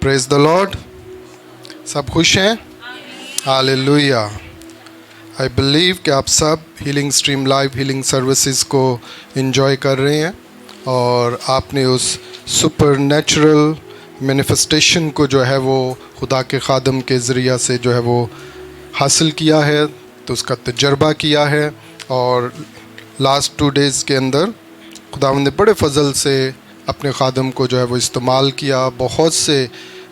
Praise the Lord. सब खुश हैं? हालेलुया। आई बिलीव कि आप सब healing stream live healing services को एंजॉय कर रहे हैं और आपने उस सुपर नेचुरल मैनिफेस्टेशन को जो है वो खुदा के खादम के ज़रिया से जो है वो हासिल किया है, तो उसका तजर्बा किया है। और लास्ट 2 डेज़ के अंदर खुदावंद ने बड़े फजल से अपने खादम को जो है वो इस्तेमाल किया, बहुत से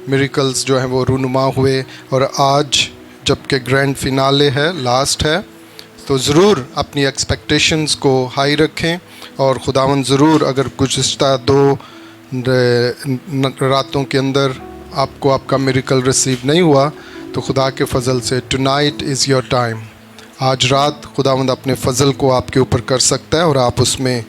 मिरेकल्स जो हैं वो रूनुमा हुए। और आज जबकि ग्रैंड फिनाले है, लास्ट है, तो ज़रूर अपनी एक्सपेक्टेशंस को हाई रखें और खुदावंद ज़रूर अगर गुज़िश्ता 2 रातों के अंदर आपको आपका मिरेकल रिसीव नहीं हुआ तो खुदा के फजल से टुनाइट इज़ योर टाइम। आज रात खुदावंद अपने फ़ज़ल को आपके ऊपर कर सकता है और आप उसमें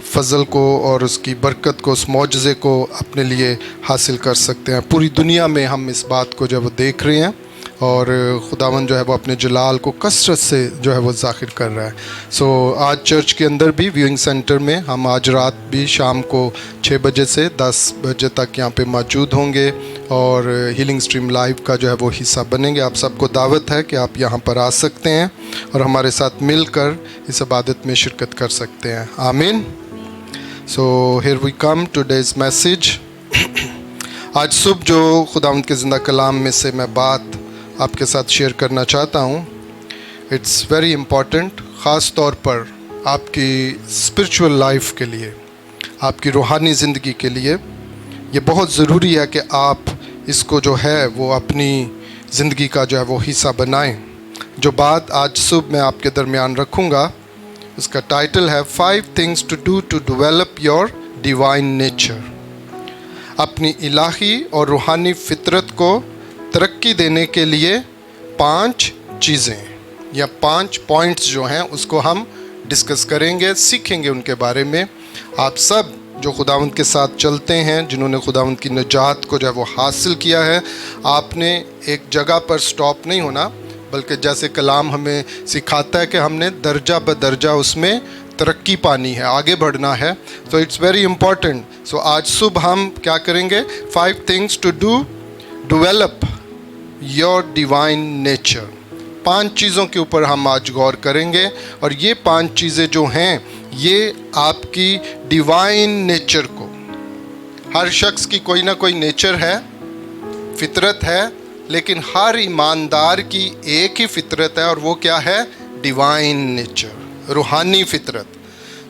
फ़ज़ल को और उसकी बरकत को, उस मौजज़े को अपने लिए हासिल कर सकते हैं। पूरी दुनिया में हम इस बात को जो है वो देख रहे हैं और खुदावंद जो है वो अपने जलाल को कसरत से जो है वो ज़ाहिर कर रहा है। सो आज चर्च के अंदर भी व्यूइंग सेंटर में हम आज रात भी शाम को 6 बजे से 10 बजे तक यहाँ पे मौजूद होंगे और हीलिंग स्ट्रीम लाइव का जो है वो हिस्सा बनेंगे। आप सबको दावत है कि आप यहाँ पर आ सकते हैं और हमारे साथ मिलकर इस इबादत में शिरकत कर सकते हैं। आमीन। So here we come today's message. आज सुबह जो खुदावंद के ज़िंदा कलाम में से मैं बात आपके साथ शेयर करना चाहता हूँ, इट्स वेरी इम्पॉर्टेंट, ख़ास तौर पर आपकी स्पिरिचुअल लाइफ के लिए, आपकी रूहानी ज़िंदगी के लिए ये बहुत ज़रूरी है कि आप इसको जो है वो अपनी ज़िंदगी का जो है वो हिस्सा बनाएं। जो बात आज सुबह मैं आपके दरमियान रखूँगा उसका टाइटल है 5 things to do to develop your divine nature। अपनी इलाही और रूहानी फितरत को तरक्की देने के लिए 5 चीज़ें या 5 पॉइंट्स जो हैं उसको हम डिस्कस करेंगे, सीखेंगे उनके बारे में। आप सब जो खुदावंद के साथ चलते हैं, जिन्होंने खुदावंद की निजात को जो है वो हासिल किया है, आपने एक जगह पर स्टॉप नहीं होना, बल्कि जैसे कलाम हमें सिखाता है कि हमने दर्जा बदर्जा उसमें तरक्की पानी है, आगे बढ़ना है। तो इट्स वेरी इम्पॉर्टेंट। सो आज सुबह हम क्या करेंगे? 5 things to do develop your divine nature। 5 चीज़ों के ऊपर हम आज गौर करेंगे और ये 5 चीज़ें जो हैं ये आपकी डिवाइन नेचर को, हर शख्स की कोई ना कोई नेचर है, फितरत है, लेकिन हर ईमानदार की एक ही फितरत है और वो क्या है? डिवाइन नेचर, रूहानी फितरत।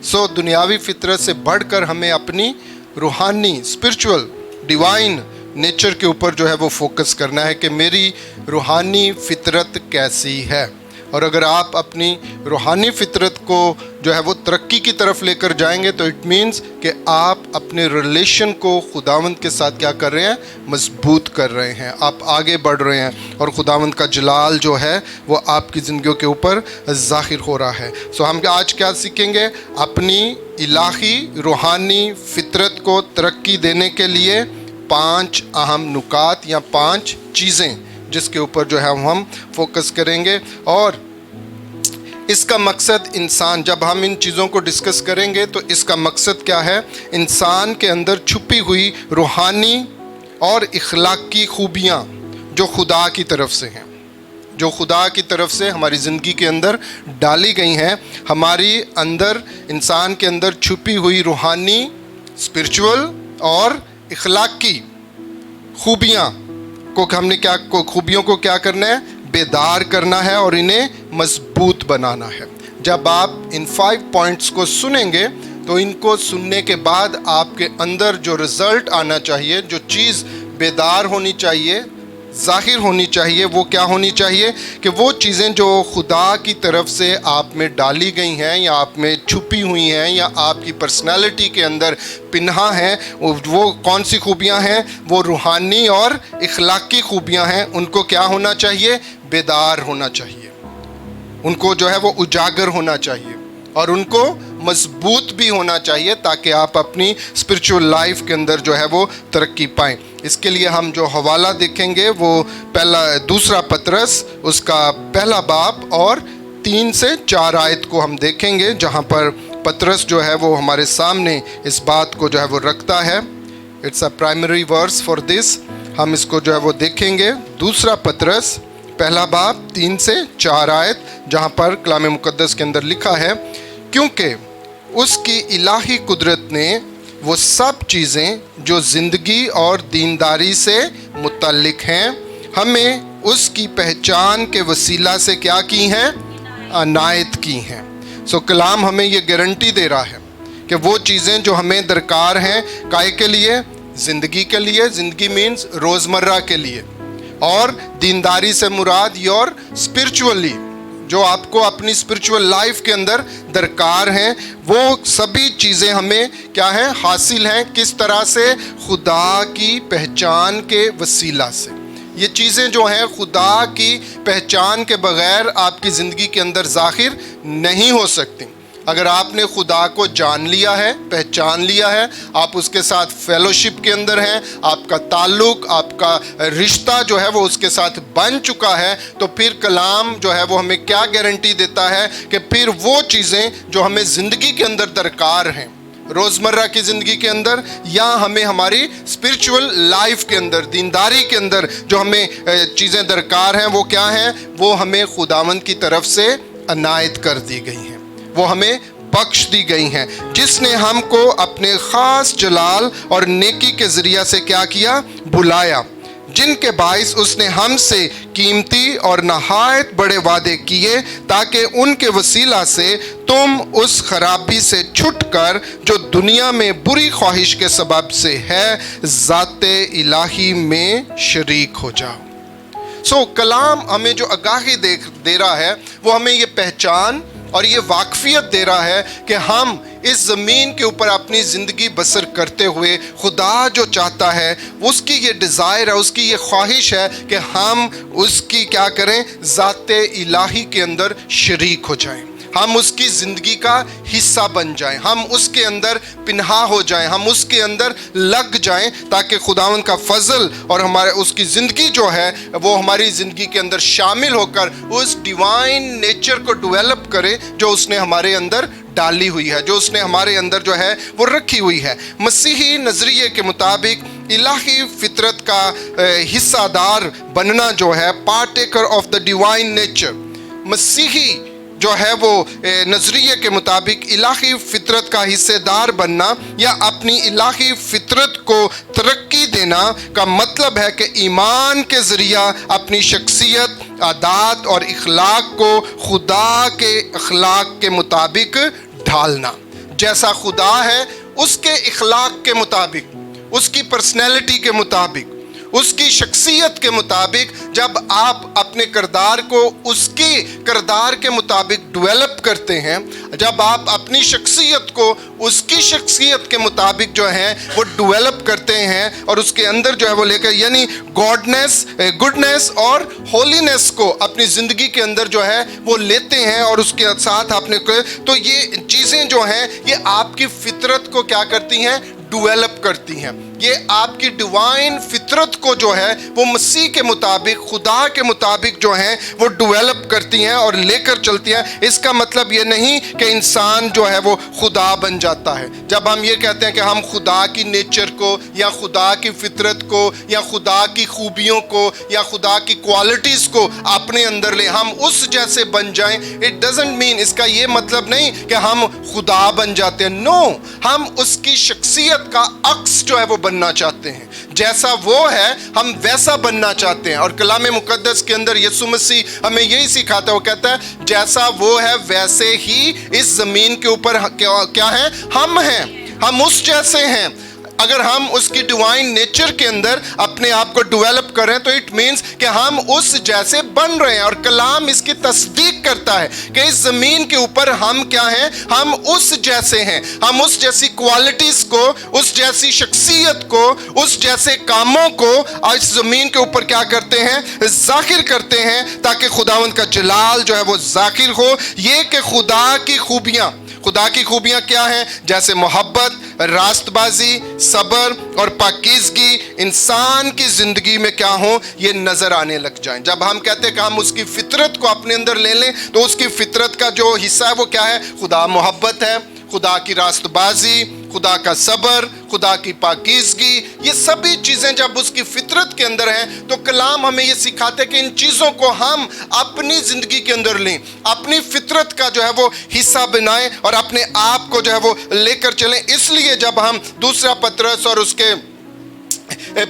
सो दुनियावी फितरत से बढ़कर हमें अपनी रूहानी, स्पिरिचुअल, डिवाइन नेचर के ऊपर जो है वो फोकस करना है कि मेरी रूहानी फितरत कैसी है। और अगर आप अपनी रूहानी फितरत को जो है वो तरक्की की तरफ लेकर जाएंगे तो इट मीन्स कि आप अपने रिलेशन को खुदावंद के साथ क्या कर रहे हैं? मजबूत कर रहे हैं, आप आगे बढ़ रहे हैं और खुदावंद का जलाल जो है वो आपकी ज़िंदगियों के ऊपर ज़ाहिर हो रहा है। सो हम आज क्या सीखेंगे? अपनी इलाही रूहानी फितरत को तरक्की देने के लिए 5 अहम नुकात या 5 चीज़ें जिसके ऊपर जो है हम फोकस करेंगे। और इसका मकसद इंसान, जब हम इन चीज़ों को डिस्कस करेंगे तो इसका मकसद क्या है? इंसान के अंदर छुपी हुई रूहानी और इखलाकी खूबियाँ जो खुदा की तरफ से हैं, जो खुदा की तरफ से हमारी ज़िंदगी के अंदर डाली गई हैं, हमारी अंदर, इंसान के अंदर छुपी हुई रूहानी, स्पिरिचुअल और इखलाकी खूबियाँ को हमने क्या, खूबियों को क्या करना है? बेदार करना है और इन्हें मजबूत बनाना है। जब आप इन 5 पॉइंट्स को सुनेंगे तो इनको सुनने के बाद आपके अंदर जो रिज़ल्ट आना चाहिए, जो चीज़ बेदार होनी चाहिए, ज़ाहिर होनी चाहिए, वो क्या होनी चाहिए? कि वो चीज़ें जो खुदा की तरफ से आप में डाली गई हैं या आप में छुपी हुई हैं या आपकी पर्सनालिटी के अंदर पिन्हा हैं, वो कौन सी खूबियाँ हैं? वो रूहानी और इखलाकी खूबियाँ हैं। उनको क्या होना चाहिए? बेदार होना चाहिए, उनको जो है वो उजागर होना चाहिए और उनको मजबूत भी होना चाहिए ताकि आप अपनी स्पिरिचुअल लाइफ के अंदर जो है वो तरक्की पाएँ। इसके लिए हम जो हवाला देखेंगे वो दूसरा पतरस उसका 1 बाब और 3 से 4 आयत को हम देखेंगे, जहाँ पर पतरस जो है वो हमारे सामने इस बात को जो है वो रखता है। It's a primary verse for this. ہم اس کو جو ہے وہ دیکھیں گے. دوسرا پطرس پہلا باب 3 سے 4 آیت, جہاں پر کلام مقدس کے اندر لکھا ہے, کیونکہ اس کی الہی قدرت نے وہ سب چیزیں جو زندگی اور دینداری سے متعلق ہیں ہمیں اس کی پہچان کے وسیلہ سے کیا کی ہیں؟ عنایت کی ہیں. کلام ہمیں یہ گارنٹی دے رہا ہے کہ وہ چیزیں جو ہمیں درکار ہیں کائے کے لیے؟ زندگی کے لیے. زندگی مینز روزمرہ کے لیے. اور دینداری سے مراد یور اسپرچولی, جو آپ کو اپنی اسپرچول لائف کے اندر درکار ہیں, وہ سبھی چیزیں ہمیں کیا ہیں؟ حاصل ہیں. کس طرح سے؟ خدا کی پہچان کے وسیلہ سے. یہ چیزیں جو ہیں خدا کی پہچان کے بغیر آپ کی زندگی کے اندر ظاہر نہیں ہو سکتی. اگر آپ نے خدا کو جان لیا ہے, پہچان لیا ہے, آپ اس کے ساتھ فیلوشپ کے اندر ہیں, آپ کا تعلق, آپ کا رشتہ جو ہے وہ اس کے ساتھ بن چکا ہے, تو پھر کلام جو ہے وہ ہمیں کیا گارنٹی دیتا ہے کہ پھر وہ چیزیں جو ہمیں زندگی کے اندر درکار ہیں, روزمرہ کی زندگی کے اندر یا ہمیں ہماری اسپرچول لائف کے اندر, دینداری کے اندر جو ہمیں چیزیں درکار ہیں, وہ کیا ہیں؟ وہ ہمیں خداوند کی طرف سے عنایت کر دی گئی ہیں, وہ ہمیں بخش دی گئی ہیں, جس نے ہم کو اپنے خاص جلال اور نیکی کے ذریعہ سے کیا کیا؟ بلایا, جن کے باعث اس نے ہم سے قیمتی اور نہایت بڑے وعدے کیے, تاکہ ان کے وسیلہ سے تم اس خرابی سے چھٹ کر جو دنیا میں بری خواہش کے سبب سے ہے ذات الہی میں شریک ہو جاؤ. کلام ہمیں جو آگاہی دے رہا ہے وہ ہمیں یہ پہچان اور یہ واقفیت دے رہا ہے کہ ہم اس زمین کے اوپر اپنی زندگی بسر کرتے ہوئے خدا جو چاہتا ہے, اس کی یہ ڈیزائر ہے, اس کی یہ خواہش ہے کہ ہم اس کی کیا کریں؟ ذات الہی کے اندر شریک ہو جائیں, ہم اس کی زندگی کا حصہ بن جائیں, ہم اس کے اندر پنہا ہو جائیں, ہم اس کے اندر لگ جائیں, تاکہ خداوند کا فضل اور ہمارے اس کی زندگی جو ہے وہ ہماری زندگی کے اندر شامل ہو کر اس ڈیوائن نیچر کو ڈیولپ کرے جو اس نے ہمارے اندر ڈالی ہوئی ہے, جو اس نے ہمارے اندر جو ہے وہ رکھی ہوئی ہے. مسیحی نظریے کے مطابق الہی فطرت کا حصہ دار بننا جو ہے, پارٹیکر آف دا ڈیوائن نیچر, مسیحی جو ہے وہ نظریے کے مطابق الہی فطرت کا حصے دار بننا یا اپنی الہی فطرت کو ترقی دینا کا مطلب ہے کہ ایمان کے ذریعہ اپنی شخصیت, عادات اور اخلاق کو خدا کے اخلاق کے مطابق ڈھالنا. جیسا خدا ہے اس کے اخلاق کے مطابق, اس کی پرسنالٹی کے مطابق, اس کی شخصیت کے مطابق جب آپ اپنے کردار کو اس کی کردار کے مطابق ڈیولپ کرتے ہیں, جب آپ اپنی شخصیت کو اس کی شخصیت کے مطابق جو ہے وہ ڈیولپ کرتے ہیں اور اس کے اندر جو ہے وہ لے کر, یعنی گڈنس اور ہولینس کو اپنی زندگی کے اندر جو ہے وہ لیتے ہیں اور اس کے ساتھ آپ نے, تو یہ چیزیں جو ہیں یہ آپ کی فطرت کو کیا کرتی ہیں؟ ڈیولپ کرتی ہیں. یہ آپ کی ڈیوائن فطرت کو جو ہے وہ مسیح کے مطابق, خدا کے مطابق جو ہیں وہ ڈیولپ کرتی ہیں اور لے کر چلتی ہیں. اس کا مطلب یہ نہیں کہ انسان جو ہے وہ خدا بن جاتا ہے. جب ہم یہ کہتے ہیں کہ ہم خدا کی نیچر کو یا خدا کی فطرت کو یا خدا کی خوبیوں کو یا خدا کی کوالٹیز کو اپنے اندر لیں, ہم اس جیسے بن جائیں, اٹ ڈزنٹ مین, اس کا یہ مطلب نہیں کہ ہم خدا بن جاتے ہیں. نو, ہم اس کی شخصیت کا عکس جو ہے وہ بننا چاہتے ہیں. جیسا وہ ہے ہم ویسا بننا چاہتے ہیں. اور کلام مقدس کے اندر یسوع مسیح ہمیں یہی سکھاتا ہے, وہ کہتا ہے جیسا وہ ہے ویسے ہی اس زمین کے اوپر کیا ہے؟ ہم ہیں, ہم اس جیسے ہیں. اگر ہم اس کی ڈیوائن نیچر کے اندر اپنے آپ کو ڈیولپ کریں تو اٹ مینس کہ ہم اس جیسے بن رہے ہیں. اور کلام اس کی تصدیق کرتا ہے کہ اس زمین کے اوپر ہم کیا ہیں؟ ہم اس جیسے ہیں. ہم اس جیسی کوالٹیز کو, اس جیسی شخصیت کو, اس جیسے کاموں کو اس زمین کے اوپر کیا کرتے ہیں؟ ظاہر کرتے ہیں, تاکہ خداوند کا جلال جو ہے وہ ظاہر ہو. یہ کہ خدا کی خوبیاں کیا ہیں؟ جیسے محبت, راست بازی, صبر اور پاکیزگی انسان کی زندگی میں کیا ہوں؟ یہ نظر آنے لگ جائیں. جب ہم کہتے ہیں کہ ہم اس کی فطرت کو اپنے اندر لے لیں تو اس کی فطرت کا جو حصہ ہے وہ کیا ہے؟ خدا محبت ہے, خدا کی راست بازی, خدا کا صبر, خدا کی پاکیزگی, یہ سبھی چیزیں جب اس کی فطرت کے اندر ہیں تو کلام ہمیں یہ سکھاتے کہ ان چیزوں کو ہم اپنی زندگی کے اندر لیں, اپنی فطرت کا جو ہے وہ حصہ بنائیں اور اپنے آپ کو جو ہے وہ لے کر چلیں. اس لیے جب ہم دوسرا پطرس اور اس کے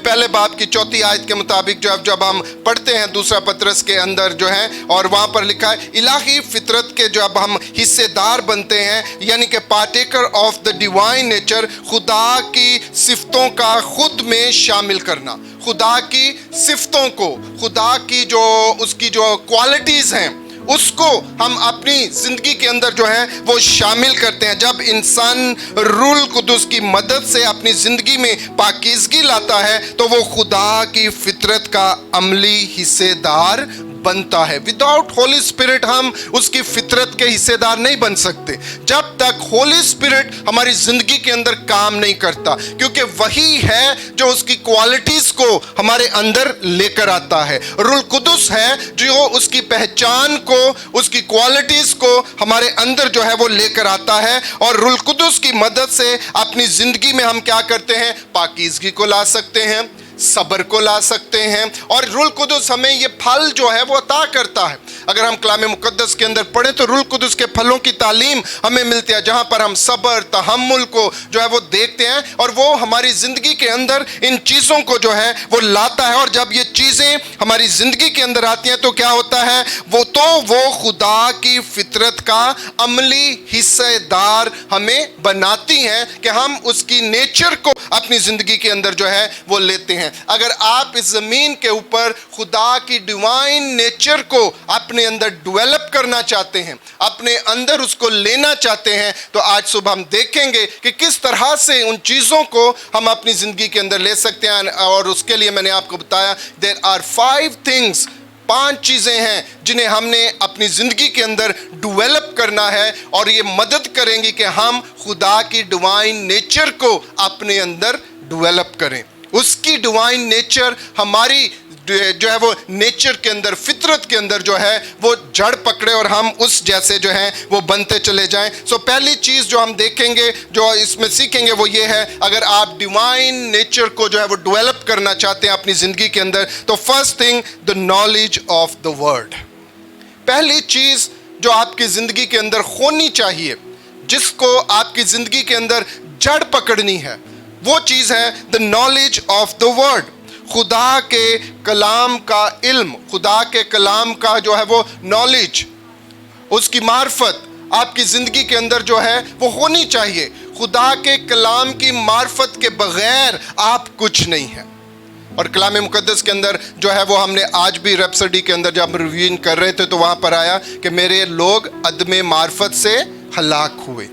پہلے باب کی 4 آیت کے مطابق جب ہم پڑھتے ہیں دوسرا پطرس کے اندر جو ہے, اور وہاں پر لکھا ہے الہی فطرت کے جب ہم حصے دار بنتے ہیں, یعنی کہ پارٹیکر آف دا ڈیوائن نیچر, خدا کی صفتوں کا خود میں شامل کرنا, خدا کی صفتوں کو, خدا کی جو اس کی جو کوالٹیز ہیں اس کو ہم اپنی زندگی کے اندر جو ہے وہ شامل کرتے ہیں. جب انسان روح القدس کی مدد سے اپنی زندگی میں پاکیزگی لاتا ہے تو وہ خدا کی فطرت کا عملی حصے دار بنتا ہے. وداؤٹ ہولی اسپرٹ ہم اس کی فطرت کے حصے دار نہیں بن سکتے جب تک ہولی اسپرٹ ہماری زندگی کے اندر کام نہیں کرتا, کیونکہ وہی ہے جو اس کی کوالٹیز کو ہمارے اندر لے کر آتا ہے. روح القدس ہے جو اس کی پہچان کو, اس کی کوالٹیز کو ہمارے اندر جو ہے وہ لے کر آتا ہے, اور روح القدس کی مدد سے اپنی زندگی میں ہم کیا کرتے ہیں, پاکیزگی کو لا سکتے ہیں, صبر کو لا سکتے ہیں, اور روح القدس ہمیں یہ پھل جو ہے وہ عطا کرتا ہے. اگر ہم کلام مقدس کے اندر پڑھیں تو روح القدس کے پھلوں کی تعلیم ہمیں ملتی ہے, جہاں پر ہم صبر, تحمل کو جو ہے وہ دیکھتے ہیں, اور وہ ہماری زندگی کے اندر ان چیزوں کو جو ہے وہ لاتا ہے. اور جب یہ چیزیں ہماری زندگی کے اندر آتی ہیں تو کیا ہوتا ہے, وہ خدا کی فطرت کا عملی حصے دار ہمیں بناتی ہیں کہ ہم اس کی نیچر کو اپنی زندگی کے اندر جو ہے وہ لیتے ہیں. اگر آپ اس زمین کے اوپر خدا کی ڈیوائن نیچر کو اپنے اندر ڈیولپ کرنا چاہتے ہیں, اپنے اندر اس کو لینا چاہتے ہیں, تو آج صبح ہم دیکھیں گے کہ کس طرح سے ان چیزوں کو ہم اپنی زندگی کے اندر لے سکتے ہیں. اور اس کے لیے میں نے آپ کو بتایا there are 5 things, 5 چیزیں ہیں جنہیں ہم نے اپنی زندگی کے اندر ڈیولپ کرنا ہے, اور یہ مدد کریں گی کہ ہم خدا کی ڈیوائن نیچر کو اپنے اندر ڈیولپ کریں. اس کی ڈیوائن نیچر ہماری جو ہے وہ نیچر کے اندر, فطرت کے اندر جو ہے وہ جڑ پکڑے اور ہم اس جیسے جو ہیں وہ بنتے چلے جائیں. پہلی چیز جو ہم دیکھیں گے, جو اس میں سیکھیں گے, وہ یہ ہے, اگر آپ ڈیوائن نیچر کو جو ہے وہ ڈیولپ کرنا چاہتے ہیں اپنی زندگی کے اندر, تو first thing the knowledge of the word. پہلی چیز جو آپ کی زندگی کے اندر ہونی چاہیے, جس کو آپ کی زندگی کے اندر جڑ پکڑنی ہے, وہ چیز ہے the knowledge of the word. خدا کے کلام کا علم, خدا کے کلام کا جو ہے وہ نالج, اس کی معرفت آپ کی زندگی کے اندر جو ہے وہ ہونی چاہیے. خدا کے کلام کی معرفت کے بغیر آپ کچھ نہیں ہیں. اور کلام مقدس کے اندر جو ہے وہ ہم نے آج بھی ریپسڈی کے اندر جب ریویژن کر رہے تھے تو وہاں پر آیا کہ میرے لوگ عدم معرفت سے ہلاک ہوئے.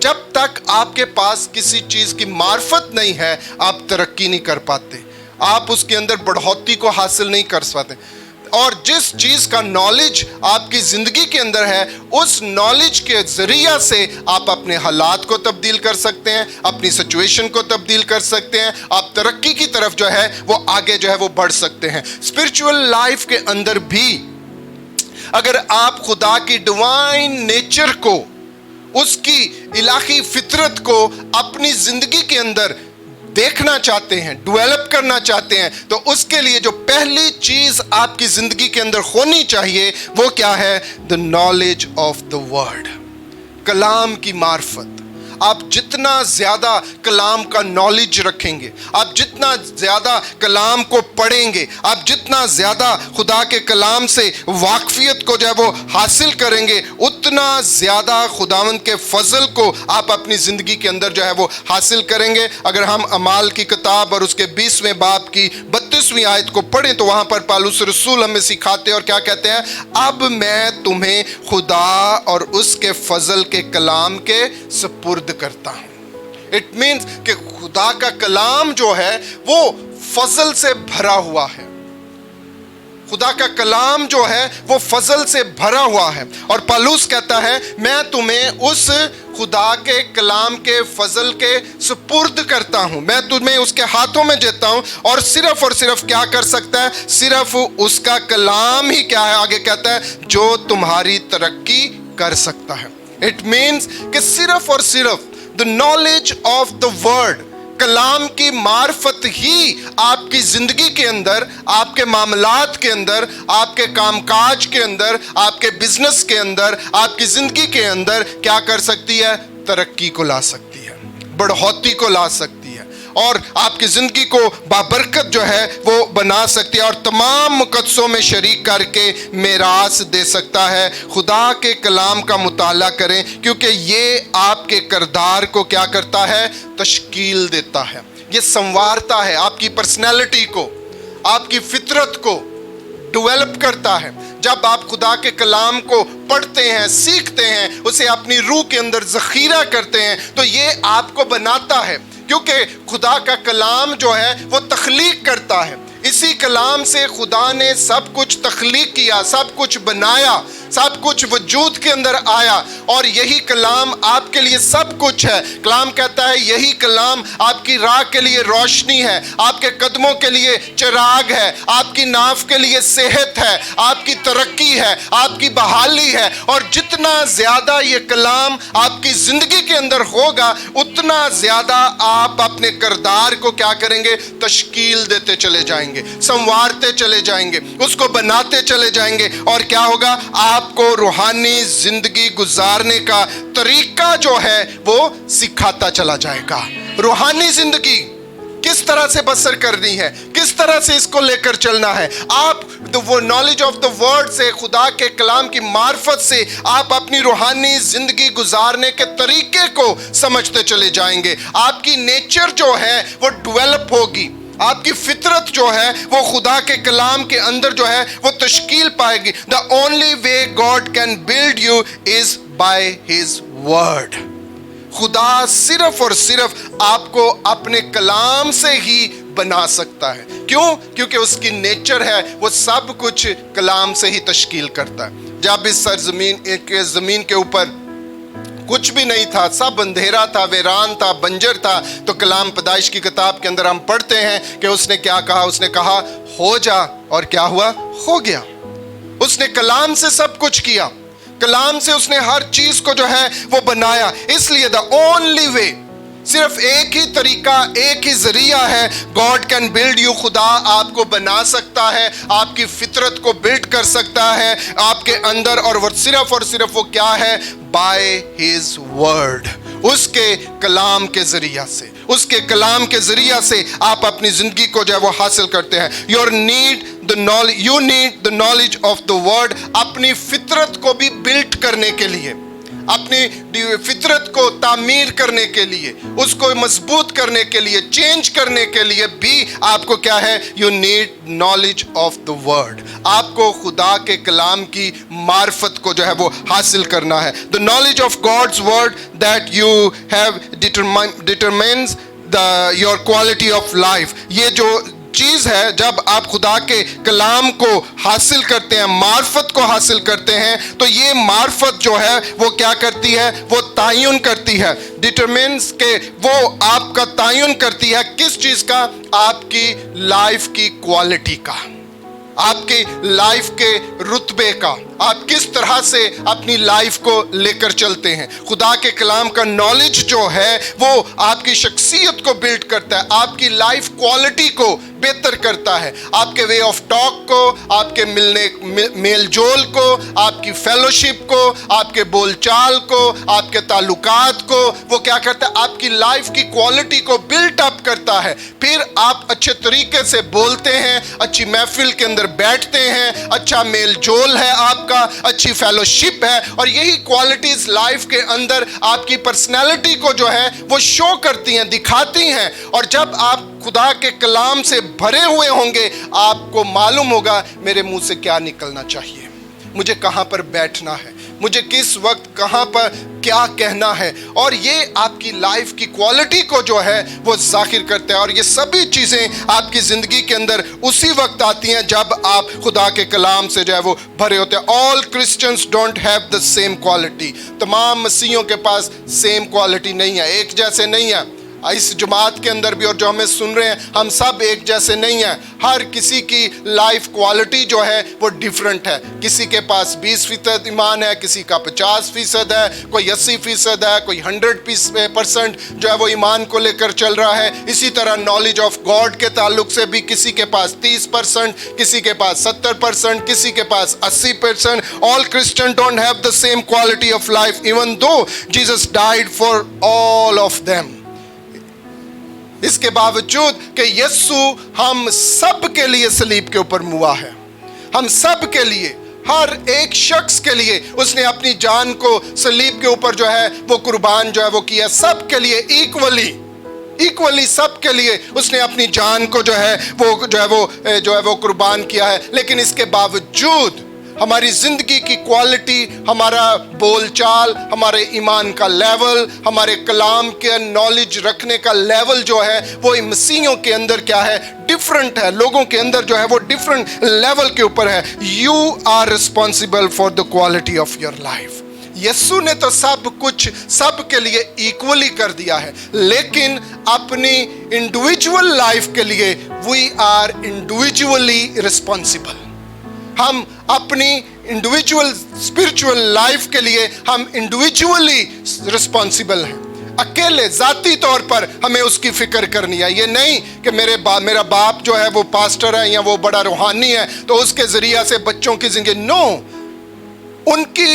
جب تک آپ کے پاس کسی چیز کی معرفت نہیں ہے آپ ترقی نہیں کر پاتے, آپ اس کے اندر بڑھوتی کو حاصل نہیں کر سکتے. اور جس چیز کا نالج آپ کی زندگی کے اندر ہے, اس نالج کے ذریعہ سے آپ اپنے حالات کو تبدیل کر سکتے ہیں, اپنی سچویشن کو تبدیل کر سکتے ہیں, آپ ترقی کی طرف جو ہے وہ آگے جو ہے وہ بڑھ سکتے ہیں. اسپرچول لائف کے اندر بھی اگر آپ خدا کی ڈیوائن نیچر کو, اس کی الہی فطرت کو اپنی زندگی کے اندر دیکھنا چاہتے ہیں, ڈیولپ کرنا چاہتے ہیں, تو اس کے لیے جو پہلی چیز آپ کی زندگی کے اندر ہونی چاہیے وہ کیا ہے, the knowledge of the word, کلام کی معرفت. آپ جتنا زیادہ کلام کا نالج رکھیں گے, آپ جتنا زیادہ کلام کو پڑھیں گے, آپ جتنا زیادہ خدا کے کلام سے واقفیت کو جو ہے وہ حاصل کریں گے, اتنا زیادہ خداوند کے فضل کو آپ اپنی زندگی کے اندر جو ہے وہ حاصل کریں گے. اگر ہم اعمال کی کتاب اور اس کے 20ویں باب کی 32ویں آیت کو پڑھیں تو وہاں پر پالوس رسول ہمیں سکھاتے اور کیا کہتے ہیں, اب میں تمہیں خدا اور اس کے فضل کے کلام کے سپرد کرتا ہوں. اٹ مینس کہ خدا کا کلام جو ہے وہ فضل سے بھرا ہوا ہے. خدا کا کلام جو ہے وہ فضل سے بھرا ہوا ہے, اور پالوس کہتا ہے میں تمہیں اس خدا کے کلام کے فضل کے سپرد کرتا ہوں, میں تمہیں اس کے ہاتھوں میں دیتا ہوں. اور صرف کیا کر سکتا ہے, صرف اس کا کلام ہی کیا ہے, آگے کہتا ہے جو تمہاری ترقی کر سکتا ہے. اٹ مینس کہ صرف اور صرف the knowledge of the word, कलाम की मार्फत ही आपकी जिंदगी के अंदर, आपके मामलात के अंदर, आपके कामकाज के अंदर, आपके बिजनेस के अंदर, आपकी जिंदगी के अंदर क्या कर सकती है? तरक्की को ला सकती है, बढ़ोतरी को ला सकती है, और आपकी जिंदगी को बाबरकत जो है वो बना सकती है, और तमाम मुकद्दसों में शरीक करके मेरास दे सकता है। खुदा के कलाम का मुताला करें, क्योंकि ये आपके किरदार को क्या करता है? तश्कील देता है, ये संवारता है, आपकी पर्सनैलिटी को, आपकी फितरत को डेवलप करता है। जब आप खुदा के कलाम को पढ़ते हैं, सीखते हैं, उसे अपनी रूह के अंदर ज़ख़ीरा करते हैं, तो ये आपको बनाता है, क्योंकि खुदा का कलाम जो है वो तख्लीक करता है। इसी कलाम से खुदा ने सब कुछ तख्लीक किया, सब कुछ बनाया, सब कुछ वजूद के अंदर आया, और यही कलाम आपके लिए सब कुछ है। कलाम कहता है यही कलाम आपकी राह के लिए रोशनी है, आपके कदमों के लिए चिराग है, आपकी नाफ के लिए सेहत है, आपकी तरक्की है, आपकी बहाली है। और जितना ज़्यादा ये कलाम आपकी ज़िंदगी के अंदर होगा, उतना ज़्यादा आप अपने किरदार को क्या करेंगे? तश्कील देते चले जाएंगे, संवारते चले जाएंगे, उसको बनाते चले जाएंगे, और क्या होगा? आपको रूहानी जिंदगी गुजारने का तरीका जो है वो सिखाता चला जाएगा। रूहानी जिंदगी किस तरह से बसर करनी है, किस तरह से इसको लेकर चलना है, आप वो नॉलेज ऑफ द वर्ड से, खुदा के कलाम की मार्फत से आप अपनी रूहानी जिंदगी गुजारने के तरीके को समझते चले जाएंगे। आपकी नेचर जो है वो डेवलप होगी, आपकी फितरत जो है वो खुदा के कलाम के अंदर जो है वो तश्कील पाएगी। The only way God can build you is by his word. खुदा सिर्फ और सिर्फ आपको अपने कलाम से ही बना सकता है। क्यों? क्योंकि उसकी नेचर है वो सब कुछ कलाम से ही तश्कील करता है। जब इस ज़मीन के ऊपर कुछ भी नहीं था, सब अंधेरा था, वीरान था, बंजर था, तो कलाम पैदाइश की किताब के अंदर हम पढ़ते हैं कि उसने क्या कहा? उसने कहा हो जा, और क्या हुआ? हो गया। उसने कलाम से सब कुछ किया, कलाम से उसने हर चीज को जो है वो बनाया। इसलिए द ओनली वे, सिर्फ एक ही तरीका, एक ही जरिया है, गॉड कैन बिल्ड यू। खुदा आपको बना सकता है, आपकी फितरत को बिल्ड कर सकता है आपके अंदर, और वो सिर्फ वो क्या है? बाय हिज वर्ड, उसके कलाम के जरिया से, उसके कलाम के जरिया से आप अपनी जिंदगी को जो है वो हासिल करते हैं। You need the knowledge of the word, अपनी फितरत को भी बिल्ड करने के लिए, अपनी फितरत को तामीर करने के लिए, उसको मजबूत करने के लिए, चेंज करने के लिए भी आपको क्या है? You need knowledge of the word. आपको खुदा के कलाम की मार्फत को जो है वो हासिल करना है। The knowledge of God's word that you have determines your quality of life. ये जो चीज़ है, जब आप खुदा के कलाम को हासिल करते हैं, मार्फत को हासिल करते हैं, तो ये मार्फत जो है वो क्या करती है? वो तायुन करती है, डिटरमिन्स के, वो आपका तायुन करती है किस चीज़ का? आपकी लाइफ की क्वालिटी का, आपकी लाइफ के रुतबे का, आप किस तरह से अपनी लाइफ को लेकर चलते हैं। खुदा के कलाम का नॉलेज जो है वो आपकी शख्सियत को बिल्ड करता है, आपकी लाइफ क्वालिटी को बेहतर करता है, आपके वे ऑफ टॉक को, आपके मेल जोल को, आपकी फेलोशिप को, आपके बोलचाल को, आपके ताल्लुकात को, वो क्या करता है? आपकी लाइफ की क्वालिटी को बिल्ट अप करता है। फिर आप अच्छे तरीके से बोलते हैं, अच्छी महफिल के अंदर बैठते हैं, अच्छा मेल जोल है आपका, अच्छी फेलोशिप है, और यही क्वालिटीज लाइफ के अंदर आपकी पर्सनैलिटी को जो है वो शो करती हैं, दिखाती हैं। और जब आप खुदा के कलाम से भरे हुए होंगे, आपको मालूम होगा मेरे मुंह से क्या निकलना चाहिए, मुझे कहाँ पर बैठना है, मुझे किस वक्त कहाँ पर क्या कहना है, और ये आपकी लाइफ की क्वालिटी को जो है वो जाहिर करता है। और ये सभी चीज़ें आपकी ज़िंदगी के अंदर उसी वक्त आती हैं जब आप खुदा के कलाम से जो है वो भरे होते हैं। All Christians don't have the same quality. तमाम मसीहियों के पास सेम क्वालिटी नहीं है, एक जैसे नहीं है। इस जमात के अंदर भी और जो हमें सुन रहे हैं, हम सब एक जैसे नहीं हैं। हर किसी की लाइफ क्वालिटी जो है वो डिफरेंट है। किसी के पास 20% ईमान है, किसी का 50% है, कोई 80% है, कोई 100% जो है वो ईमान को लेकर चल रहा है। इसी तरह नॉलेज ऑफ गॉड के ताल्लुक से भी किसी के पास 30%, किसी के पास 70%, किसी के पास 80%। All Christian don't have the same quality of life even though Jesus died for all of them. इसके बावजूद कि यीशु हम सब के लिए सलीब के ऊपर मुआ है, हम सब के लिए, हर एक शख्स के लिए उसने अपनी जान को सलीब के ऊपर जो है वो कुर्बान जो है वो किया। सब के लिए इक्वली सब के लिए उसने अपनी जान को जो है वो कुर्बान किया है। लेकिन इसके बावजूद हमारी जिंदगी की क्वालिटी, हमारा बोलचाल, हमारे ईमान का लेवल, हमारे कलाम के नॉलेज रखने का लेवल जो है वो मसीहियों के अंदर क्या है, डिफरेंट है। लोगों के अंदर जो है वो डिफरेंट लेवल के ऊपर है। You are responsible for the quality of your life. Yeshu ने तो सब कुछ सब के लिए इक्वली कर दिया है, लेकिन अपनी इंडिविजुअल लाइफ के लिए वी आर इंडिविजुअली रिस्पॉन्सिबल। हम अपनी इंडिविजुअल स्पिरिचुअल लाइफ के लिए हम इंडिविजुअली रिस्पॉन्सिबल हैं। अकेले ज़ाती तौर पर हमें उसकी फिक्र करनी है। ये नहीं कि मेरा बाप जो है वो पास्टर है या वो बड़ा रूहानी है तो उसके ज़रिया से बच्चों की जिंदगी, नो, उनकी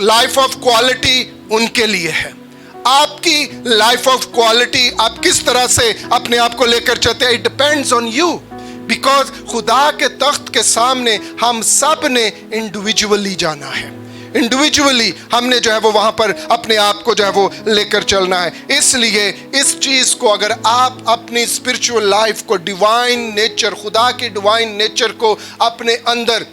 लाइफ ऑफ क्वालिटी उनके लिए है। आपकी लाइफ ऑफ क्वालिटी आप किस तरह से अपने आप को लेकर चलते हैं, it depends on you. Because खुदा के तख्त के सामने हम सब ने इंडिविजुअली जाना है। इंडिविजुअली हमने जो है वो वहाँ पर अपने आप को जो है वो लेकर चलना है। इसलिए इस चीज़ को अगर आप अपनी स्पिरिचुअल लाइफ को, डिवाइन नेचर, खुदा की डिवाइन नेचर को अपने अंदर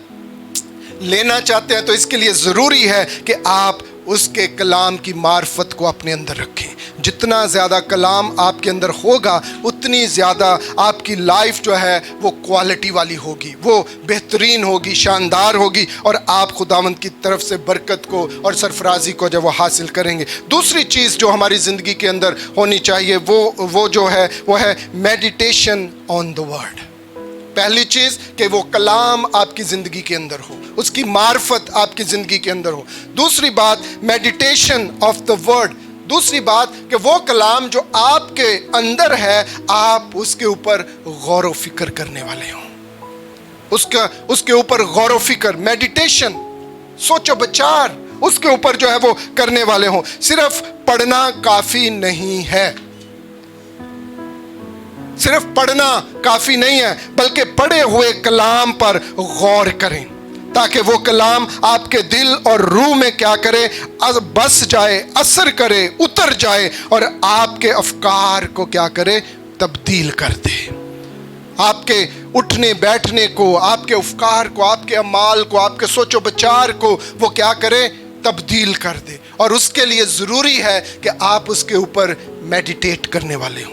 लेना चाहते हैं तो इसके लिए ज़रूरी है कि आप उसके कलाम की मार्फत को अपने अंदर रखें। जितना ज़्यादा कलाम आपके अंदर होगा उतनी ज़्यादा आपकी लाइफ जो है वो क्वालिटी वाली होगी, वो बेहतरीन होगी, शानदार होगी और आप खुदावंद की तरफ से बरकत को और सरफराजी को जब वो हासिल करेंगे। दूसरी चीज़ जो हमारी ज़िंदगी के अंदर होनी चाहिए वो जो है वो है मेडिटेशन ऑन द वर्ड। पहली चीज़ कि वो कलाम आपकी ज़िंदगी के अंदर हो, उसकी मार्फत आपकी ज़िंदगी के अंदर हो। दूसरी बात मेडिटेशन ऑफ द वर्ड। दूसरी बात कि वो कलाम जो आपके अंदर है आप उसके ऊपर गौर व फिक्र करने वाले हो, उसके ऊपर गौर व फिक्र, मेडिटेशन, सोचो विचार उसके ऊपर जो है वो करने वाले हो। सिर्फ पढ़ना काफ़ी नहीं है, सिर्फ पढ़ना काफ़ी नहीं है, बल्कि पढ़े हुए कलाम पर गौर करें ताकि वो कलाम आपके दिल और रूह में क्या करे, बस जाए, असर करे, उतर जाए और आपके अफकार को क्या करे, तब्दील कर दे। आपके उठने बैठने को, आपके अफकार को, आपके अमाल को, आपके सोचो विचार को वो क्या करे, तब्दील कर दे। और उसके लिए ज़रूरी है कि आप उसके ऊपर मेडिटेट करने वाले हों,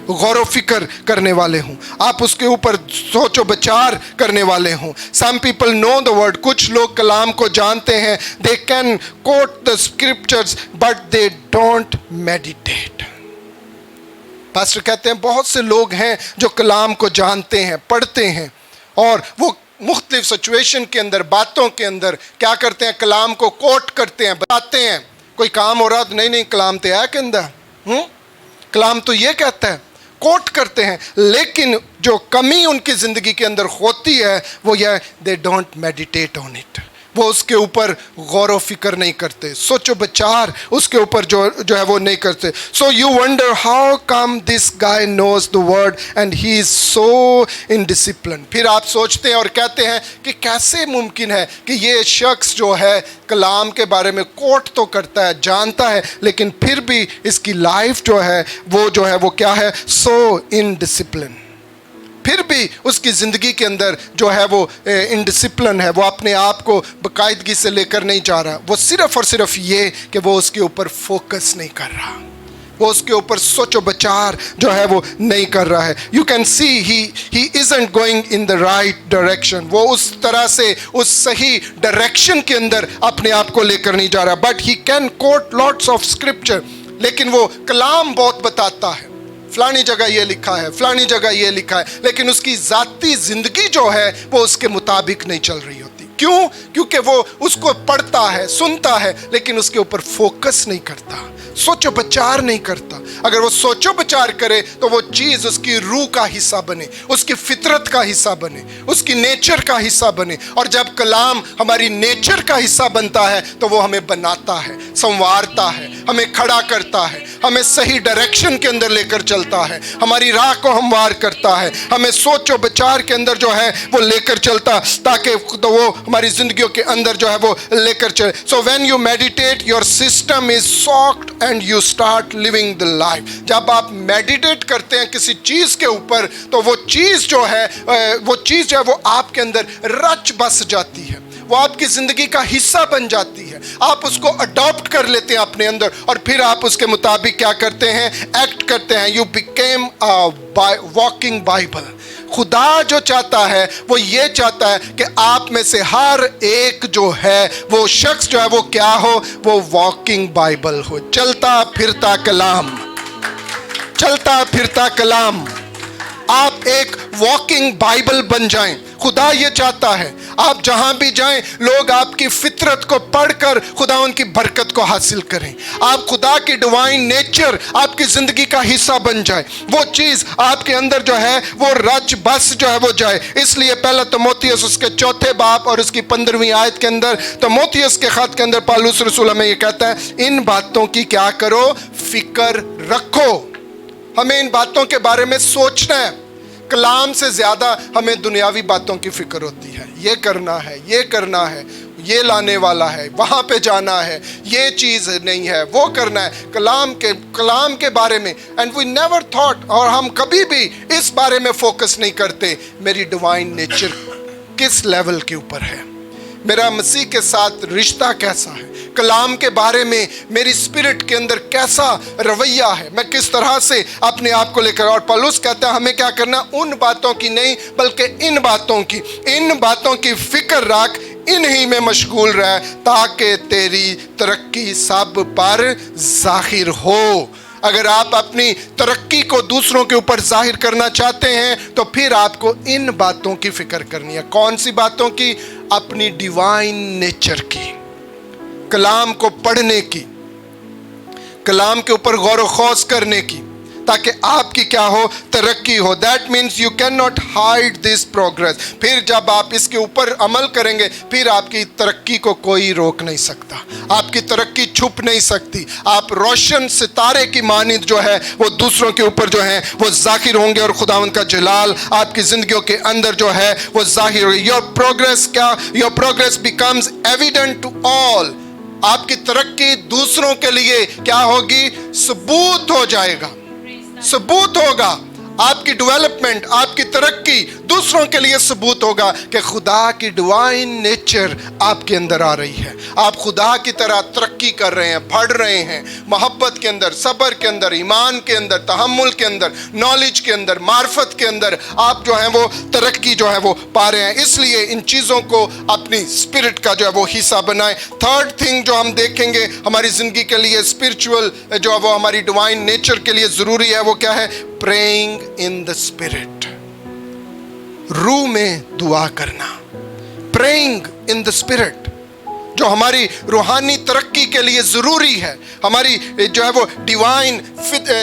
गौर व फिक्र करने वाले हों, आप उसके ऊपर सोचो विचार करने वाले हों। Some people know the word, कुछ लोग कलाम को जानते हैं, they can quote the scriptures but they don't meditate. Pastor कहते हैं बहुत से लोग हैं जो कलाम को जानते हैं, पढ़ते हैं और वो मुख्तलिफ सिचुएशन के अंदर, बातों के अंदर क्या करते हैं, कलाम को कोट करते हैं, बताते हैं। कोई काम हो रहा तो नहीं कलाम तो है के अंदर, कलाम तो ये कहता है, कोट करते हैं। लेकिन जो कमी उनकी ज़िंदगी के अंदर होती है वो यह, दे डोंट मेडिटेट ऑन इट, वो उसके ऊपर गौर व फिक्र नहीं करते, सोचो विचार उसके ऊपर जो है वो नहीं करते। So you wonder how come this guy knows the word and he is so indiscipline. फिर आप सोचते हैं और कहते हैं कि कैसे मुमकिन है कि ये शख्स जो है कलाम के बारे में कोट तो करता है, जानता है, लेकिन फिर भी इसकी लाइफ जो है वो क्या है, सो इनडिसिप्लिन। फिर भी उसकी ज़िंदगी के अंदर जो है वो इनडिसिप्लिन है, वो अपने आप को बाकायदगी से लेकर नहीं जा रहा। वो सिर्फ़ और सिर्फ ये कि वो उसके ऊपर फोकस नहीं कर रहा, वो उसके ऊपर सोचो विचार जो है वो नहीं कर रहा है। You can see he isn't going in the right direction, वो उस तरह से उस सही डायरेक्शन के अंदर अपने आप को लेकर नहीं जा रहा। But he can coat lots of scripture, लेकिन वो कलाम बहुत बताता है, फलानी जगह ये लिखा है, फलानी जगह ये लिखा है, लेकिन उसकी ज़ाती ज़िंदगी जो है वो उसके मुताबिक नहीं चल रही होती। क्यों? क्योंकि वो उसको पढ़ता है, सुनता है, लेकिन उसके ऊपर फोकस नहीं करता, सोचो विचार नहीं करता। अगर वो सोचो विचार करे तो वो चीज़ उसकी रूह का हिस्सा बने, उसकी फितरत का हिस्सा बने, उसकी नेचर का हिस्सा बने। और जब कलाम हमारी नेचर का हिस्सा बनता है तो वो हमें बनाता है, संवारता है, हमें खड़ा करता है, हमें सही डायरेक्शन के अंदर लेकर चलता है, हमारी राह को हमवार करता है, हमें सोचो विचार के अंदर जो है वो लेकर चलता, ताकि तो वो हमारी जिंदगियों के अंदर जो है वो लेकर चले। So when you meditate your system is socked and you start living the life. जब आप मेडिटेट करते हैं किसी चीज के ऊपर तो वो चीज जो है वो आपके अंदर रच बस जाती है, वो आपकी जिंदगी का हिस्सा बन जाती है, आप उसको अडॉप्ट कर लेते हैं अपने अंदर और फिर आप उसके मुताबिक क्या करते हैं, एक्ट करते हैं। You became a walking Bible. खुदा जो चाहता है वो ये चाहता है कि आप में से हर एक जो है वो शख्स जो है वो क्या हो, वो वॉकिंग बाइबल हो, चलता फिरता कलाम, चलता फिरता कलाम। आप एक वॉकिंग बाइबल बन जाएं। खुदा ये चाहता है आप जहां भी जाएं लोग आपकी फितरत को पढ़कर खुदा उनकी बरकत को हासिल करें, आप खुदा की डिवाइन नेचर आपकी जिंदगी का हिस्सा बन जाए, वो चीज आपके अंदर जो है वो रच बस जो है वो जाए। इसलिए पहला तीमुथियुस उसके 4 बाब और उसकी 15वीं आयत के अंदर तीमुथियुस के खत के अंदर पौलुस रसूल हमें ये कहता है, इन बातों की क्या करो, फिक्र रखो। हमें इन बातों के बारे में सोचना है। कलाम से ज्यादा हमें दुनियावी बातों की फिक्र होती है, ये करना है, ये करना है, ये लाने वाला है, वहाँ पे जाना है, ये चीज़ नहीं है, वो करना है। कलाम के बारे में एंड वी नेवर थॉट, और हम कभी भी इस बारे में फोकस नहीं करते मेरी डिवाइन नेचर किस लेवल के ऊपर है, मेरा मसीह के साथ रिश्ता कैसा है, कलाम के बारे में मेरी स्पिरिट के अंदर कैसा रवैया है, मैं किस तरह से अपने आप को लेकर। और पौलुस कहता है हमें क्या करना, उन बातों की नहीं बल्कि इन बातों की फिक्र रख, इन्हीं में मशगूल रह, ताकि तेरी तरक्की सब पर जाहिर हो। अगर आप अपनी तरक्की को दूसरों के ऊपर जाहिर करना चाहते हैं तो फिर आपको इन बातों की फिक्र करनी है। कौन सी बातों की? अपनी डिवाइन नेचर की, कलाम को पढ़ने की, कलाम के ऊपर गौर व खौज करने की, ताकि आपकी क्या हो, तरक्की हो। That means you can not hide this progress. फिर जब आप इसके ऊपर अमल करेंगे फिर आपकी तरक्की को कोई रोक नहीं सकता, आपकी तरक्की छुप नहीं सकती। आप रोशन सितारे की मानिंद जो है वो दूसरों के ऊपर जो है वो जाहिर होंगे और खुदावंद का जलाल आपकी जिंदगियों के अंदर जो है वो जाहिर होगी। Your progress becomes evident to all. आपकी तरक्की दूसरों के लिए क्या होगी, सबूत हो जाएगा, सबूत होगा। आपकी डेवलपमेंट, आपकी तरक्की दूसरों के लिए सबूत होगा कि खुदा की डिवाइन नेचर आपके अंदर आ रही है, आप खुदा की तरह तरक्की कर रहे हैं, बढ़ रहे हैं, मोहब्बत के अंदर, सब्र के अंदर, ईमान के अंदर, तहम्मुल के अंदर, नॉलेज के अंदर, मार्फत के अंदर आप जो है वो तरक्की जो है वो पा रहे हैं। इसलिए इन चीज़ों को अपनी स्पिरिट का जो है वो हिस्सा बनाएं। थर्ड थिंग जो हम देखेंगे हमारी ज़िंदगी के लिए स्पिरिचुअल जो है वो हमारी डिवाइन नेचर के लिए ज़रूरी है, वो क्या है, प्रेइंग इन द स्पिरिट, रूह में दुआ करना। प्रेइंग इन द स्पिरिट जो हमारी रूहानी तरक्की के लिए ज़रूरी है, हमारी जो है वो डिवाइन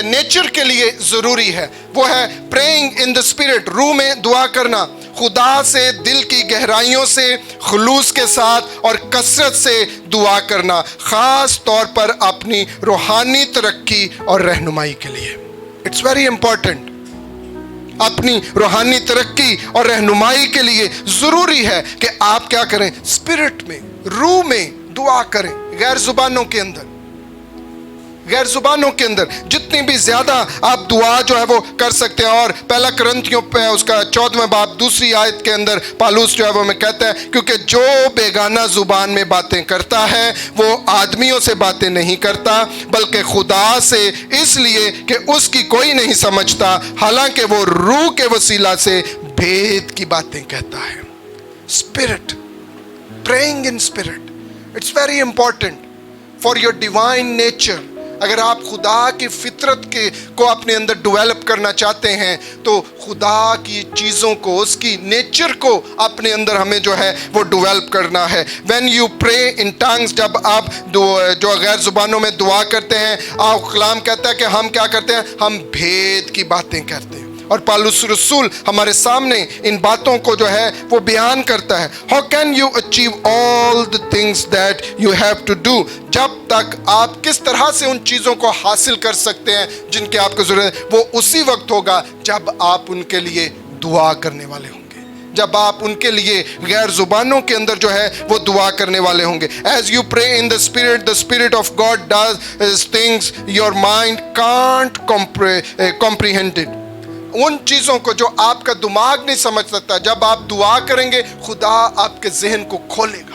नेचर के लिए ज़रूरी है, वो है प्रेइंग इन द स्पिरिट, रूह में दुआ करना। खुदा से दिल की गहराइयों से, खुलूस के साथ और कसरत से दुआ करना, ख़ास तौर पर अपनी रूहानी तरक्की और रहनुमाई के लिए। It's very important. अपनी रूहानी तरक्की और रहनुमाई के लिए ज़रूरी है कि आप क्या करें, स्पिरिट में, रूह में दुआ करें, गैर ज़ुबानों के अंदर, गैर ज़ुबानों के अंदर जितनी भी ज़्यादा आप दुआ जो है वो कर सकते हैं। और पहला कुरिन्थियों पे उसका 14वां बाब दूसरी आयत के अंदर पौलुस जो है वो में कहता है, क्योंकि जो बेगाना ज़ुबान में बातें करता है वो आदमियों से बातें नहीं करता बल्कि खुदा से, इसलिए कि उसकी कोई नहीं समझता, हालांकि वो रूह के वसीला से भेद की बातें कहता है। Spirit, praying in spirit, it's very important for your divine nature اگر آپ خدا کی فطرت کو اپنے اندر ڈیولپ کرنا چاہتے ہیں تو خدا کی چیزوں کو، اس کی نیچر کو اپنے اندر ہمیں جو ہے وہ ڈیولپ کرنا ہے. when you pray in tongues، جب آپ جو غیر زبانوں میں دعا کرتے ہیں، آپ کلام کہتا ہے کہ ہم کیا کرتے ہیں، ہم بھید کی باتیں کرتے ہیں. اور پالوس رسول ہمارے سامنے ان باتوں کو جو ہے وہ بیان کرتا ہے. How can you achieve all the things that you have to do؟ جب تک آپ کس طرح سے ان چیزوں کو حاصل کر سکتے ہیں جن کی آپ کو ضرورت ہے، وہ اسی وقت ہوگا جب آپ ان کے لیے دعا کرنے والے ہوں گے، جب آپ ان کے لیے غیر زبانوں کے اندر جو ہے وہ دعا کرنے والے ہوں گے. As you pray in the Spirit of God does things your mind can't comprehend it. ان چیزوں کو جو آپ کا دماغ نہیں سمجھ سکتا، جب آپ دعا کریں گے خدا آپ کے ذہن کو کھولے گا،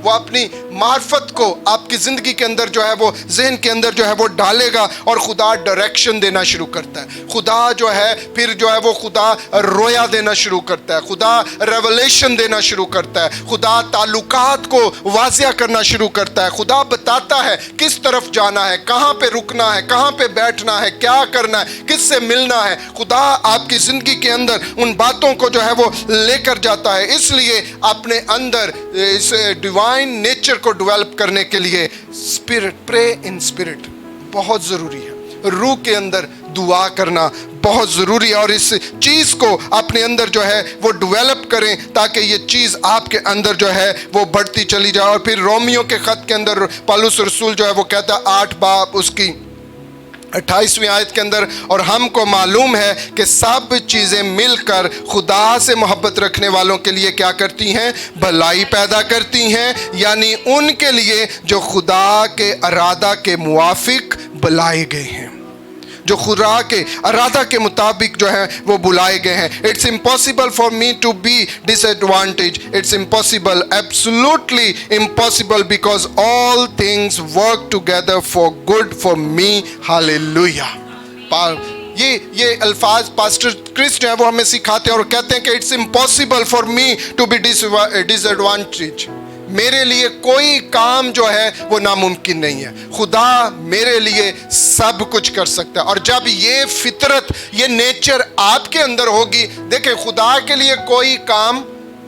وہ اپنی معرفت کو آپ کی زندگی کے اندر جو ہے وہ ذہن کے اندر جو ہے وہ ڈالے گا، اور خدا ڈائریکشن دینا شروع کرتا ہے. خدا جو ہے پھر جو ہے وہ خدا رویا دینا شروع کرتا ہے، خدا ریولیشن دینا شروع کرتا ہے، خدا تعلقات کو واضح کرنا شروع کرتا ہے. خدا بتاتا ہے کس طرف جانا ہے، کہاں پہ رکنا ہے، کہاں پہ بیٹھنا ہے، کیا کرنا ہے، کس سے ملنا ہے. خدا آپ کی زندگی کے اندر ان باتوں کو جو ہے وہ لے کر جاتا ہے. اس لیے اپنے اندر اس ڈیوائن نیچر کو ڈیولپ کرنے کے لیے اسپرٹ، پرے ان اسپرٹ بہت ضروری ہے. روح کے اندر دعا کرنا بہت ضروری ہے، اور اس چیز کو اپنے اندر جو ہے وہ ڈیولپ کریں تاکہ یہ چیز آپ کے اندر جو ہے وہ بڑھتی چلی جائے. اور پھر رومیو کے خط کے اندر پالوس رسول جو ہے وہ کہتا ہے 8 باب اس کی 28ویں آیت کے اندر، اور ہم کو معلوم ہے کہ سب چیزیں مل کر خدا سے محبت رکھنے والوں کے لیے کیا کرتی ہیں، بھلائی پیدا کرتی ہیں، یعنی ان کے لیے جو خدا کے ارادہ کے موافق بلائے گئے ہیں، جو خدا کے ارادہ کے مطابق جو ہے وہ بلائے گئے ہیں. It's impossible for me to be disadvantage. It's impossible, absolutely impossible, because all things work together for good for me. Hallelujah. یہ الفاظ پاسٹر کرس جو ہے وہ ہمیں سکھاتے ہیں اور کہتے ہیں کہ it's impossible for me to be disadvantage. میرے لیے کوئی کام جو ہے وہ ناممکن نہیں ہے. خدا میرے لیے سب کچھ کر سکتا ہے. اور جب یہ فطرت، یہ نیچر آپ کے اندر ہوگی، دیکھیں خدا کے لیے کوئی کام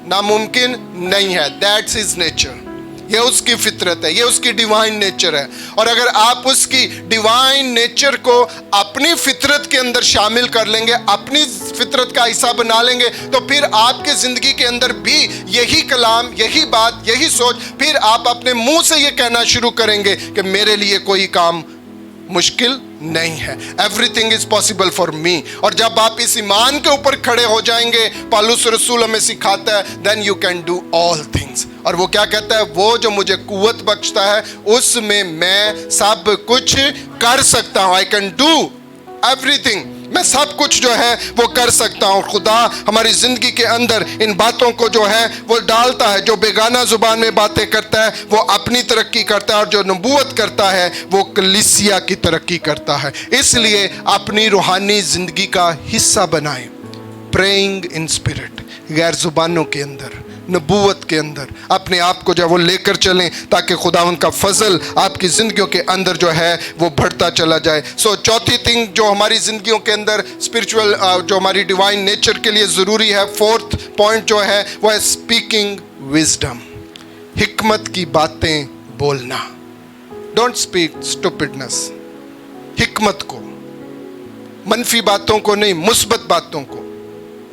ناممکن نہیں ہے. That's his nature. یہ اس کی فطرت ہے، یہ اس کی ڈیوائن نیچر ہے. اور اگر آپ اس کی ڈیوائن نیچر کو اپنی فطرت کے اندر شامل کر لیں گے، اپنی فطرت کا حصہ بنا لیں گے، تو پھر آپ کی زندگی کے اندر بھی یہی کلام، یہی بات، یہی سوچ، پھر آپ اپنے منہ سے یہ کہنا شروع کریں گے کہ میرے لیے کوئی کام مشکل نہیں ہے. Every thing is possible for me. اور جب آپ اس ایمان کے اوپر کھڑے ہو جائیں گے، پالوس رسول ہمیں سکھاتا ہے then you can do all things. اور وہ کیا کہتا ہے، وہ جو مجھے قوت بخشتا ہے اس میں سب کچھ کر سکتا ہوں. I can do every thing. میں سب کچھ جو ہے وہ کر سکتا ہوں. خدا ہماری زندگی کے اندر ان باتوں کو جو ہے وہ ڈالتا ہے. جو بیگانہ زبان میں باتیں کرتا ہے وہ اپنی ترقی کرتا ہے، اور جو نبوت کرتا ہے وہ کلیسیا کی ترقی کرتا ہے. اس لیے اپنی روحانی زندگی کا حصہ بنائیں. پریئنگ ان اسپرٹ، غیر زبانوں کے اندر، نبوت کے اندر اپنے آپ کو جو وہ لے کر چلیں تاکہ خدا ان کا فضل آپ کی زندگیوں کے اندر جو ہے وہ بڑھتا چلا جائے. چوتھی تھنگ جو ہماری زندگیوں کے اندر اسپرچول جو ہماری ڈیوائن نیچر کے لیے ضروری ہے، 4th پوائنٹ جو ہے وہ ہے اسپیکنگ وزڈم. حکمت کی باتیں بولنا. Don't speak stupidness. حکمت کو، منفی باتوں کو نہیں، مثبت باتوں کو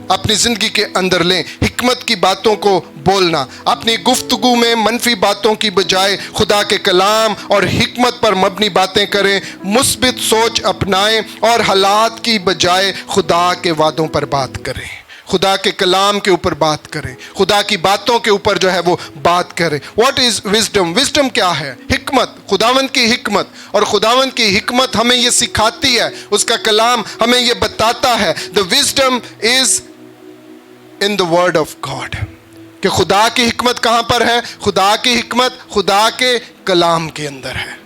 اپنی زندگی کے اندر لیں. حکمت کی باتوں کو بولنا. اپنی گفتگو میں منفی باتوں کی بجائے خدا کے کلام اور حکمت پر مبنی باتیں کریں. مثبت سوچ اپنائیں اور حالات کی بجائے خدا کے وعدوں پر بات کریں. خدا کے کلام کے اوپر بات کریں. خدا کی باتوں کے اوپر جو ہے وہ بات کریں. What is wisdom? وزڈم کیا ہے؟ حکمت، خداوند کی حکمت. اور خداوند کی حکمت ہمیں یہ سکھاتی ہے، اس کا کلام ہمیں یہ بتاتا ہے. The wisdom is in the word of God. کہ خدا کی حکمت کہاں پر ہے؟ خدا کی حکمت خدا کے کلام کے اندر ہے.